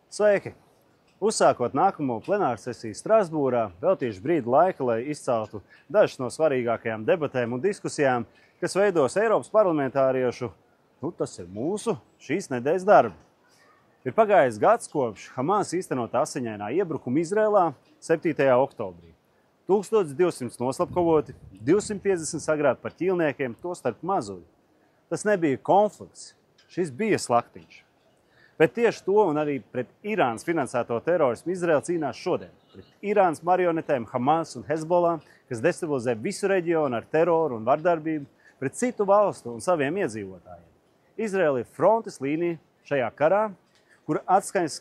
Sveiki! Uzsākot nākamo plenāru sesiju Strasbūrā, veltīšu brīdi laika, lai izceltu dažas no svarīgākajām debatēm un diskusijām, kas veidos Eiropas parlamentāriešu, tas ir mūsu šīs nedēļas darbi. Ir pagājis gads kopš Hamas īstenotā asiņainā iebrukuma Izrēlā 7. oktobrī. 1200 noslapkavoti, 250 sagrāti par ķīlniekiem, tostarp mazuļi. Tas nebija konflikts, šis bija slaktiņš. Bet tieši to un arī pret Irānas finansēto terorismu Izraela cīnās šodien. Pret Irānas marionetēm Hamas un Hezbollah, kas destabilizē visu reģionu ar teroru un vardarbību, pret citu valstu un saviem iedzīvotājiem. Izraela ir frontes līnija šajā karā, kura atskaņas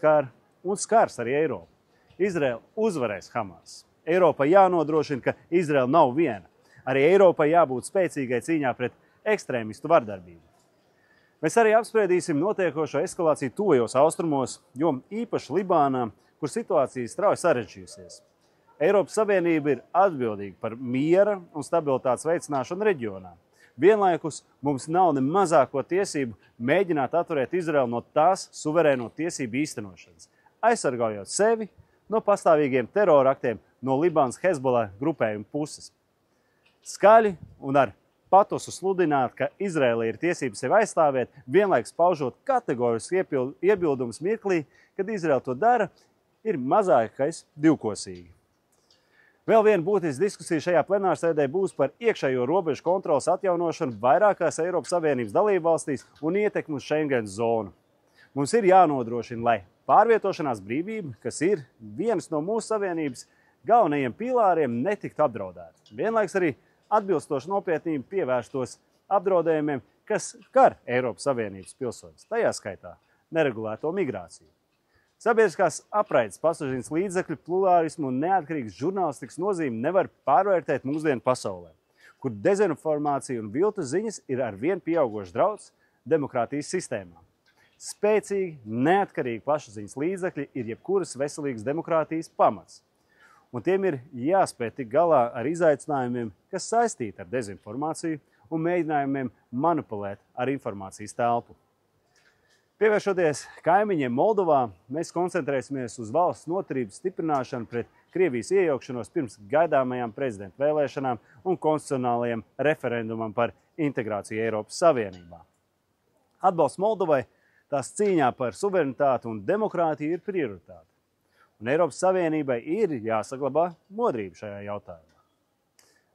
skars arī Eiropu. Izraela uzvarēs Hamas. Eiropai jānodrošina, ka Izraela nav viena. Arī Eiropai jābūt spēcīgai cīņā pret ekstrēmistu vardarbību. Mēs arī apspriedīsim notiekošo eskalāciju tuvajos austrumos, jo īpaši Libānā, kur situācija strauji sarežģījusies. Eiropas Savienība ir atbildīga par miera un stabilitātes veicināšanu reģionā. Vienlaikus mums nav ne mazāko tiesību mēģināt atturēt Izraelu no tās suverēno tiesību īstenošanas, aizsargājot sevi no pastāvīgiem teroraktiem no Libānas Hezbollah grupējuma puses. Skaļi un ar patosu sludināt, ka Izraela ir tiesības sevi aizstāvēt, vienlaikus paužot kategorisku iebildumus mirklī, kad Izraela to dara, ir mazākais divkosīgi. Vēl viena būtiska diskusija šajā plenārsēdē būs par iekšējo robežu kontrolas atjaunošanu vairākās Eiropas Savienības dalībvalstīs un ietekmi uz Schengen zonu. Mums ir jānodrošina, lai pārvietošanās brīvība, kas ir viens no mūsu Savienības galvenajiem pīlāriem, netiktu apdraudēta. Vienlaikus arī atbilstoši nopietnību pievērstos apdraudējumiem, kas skar Eiropas Savienības pilsoņus, tajā skaitā neregulēto migrāciju. Sabiedriskās apraides pasažieru līdzekļu plurālismu un neatkarīgas žurnālistikas nozīmi nevar pārvērtēt mūsdienu pasaulē, kur dezinformācija un viltus ziņas ir arvien pieaugošs drauds demokrātijas sistēmām. Spēcīgi, neatkarīgi plašsaziņas līdzekļi ir jebkuras veselīgas demokrātijas pamats. Un tiem ir jāspēj tikt galā ar izaicinājumiem, kas saistīti ar dezinformāciju un mēģinājumiem manipulēt ar informācijas telpu. Pievēršoties kaimiņiem Moldovā, mēs koncentrēsimies uz valsts noturības stiprināšanu pret Krievijas iejaukšanos pirms gaidāmajām prezidenta vēlēšanām un konstitucionālajiem referendumam par integrāciju Eiropas Savienībā. Atbalsts Moldovai tās cīņā par suverenitāti un demokrātiju ir prioritāte. Un Eiropas Savienībai ir jāsaglabā modrība šajā jautājumā.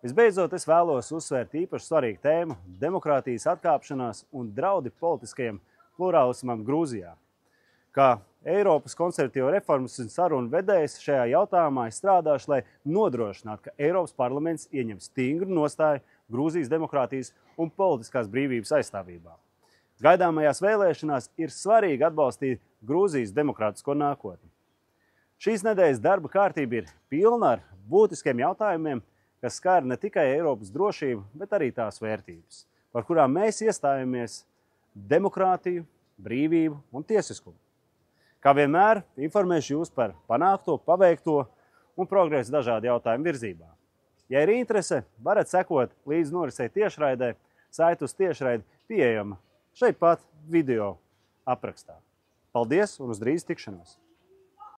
Visbeidzot, es vēlos uzsvērt īpaši svarīgu tēmu – demokrātijas atkāpšanās un draudi politiskajam plurālismam Grūzijā. Kā Eiropas konservatīvo reformas un sarunu vedējs šajā jautājumā es strādāšu, lai nodrošinātu, ka Eiropas parlaments ieņem stingru nostāju Grūzijas demokrātijas un politiskās brīvības aizstāvībā. Gaidāmajās vēlēšanās ir svarīgi atbalstīt Grūzijas demokrātisko nākotni. Šīs nedēļas darba kārtība ir pilna ar būtiskiem jautājumiem, kas skar ne tikai Eiropas drošību, bet arī tās vērtības, par kurām mēs iestājamies demokrātiju, brīvību un tiesiskumu. Kā vienmēr, informēšu jūs par panākto, paveikto un progresu dažādu jautājumu virzībā. Ja ir interese, varat sekot līdz norisei tiešraidē, saite uz tiešraidi pieejama šeit pat video aprakstā. Paldies un uz drīz tikšanos!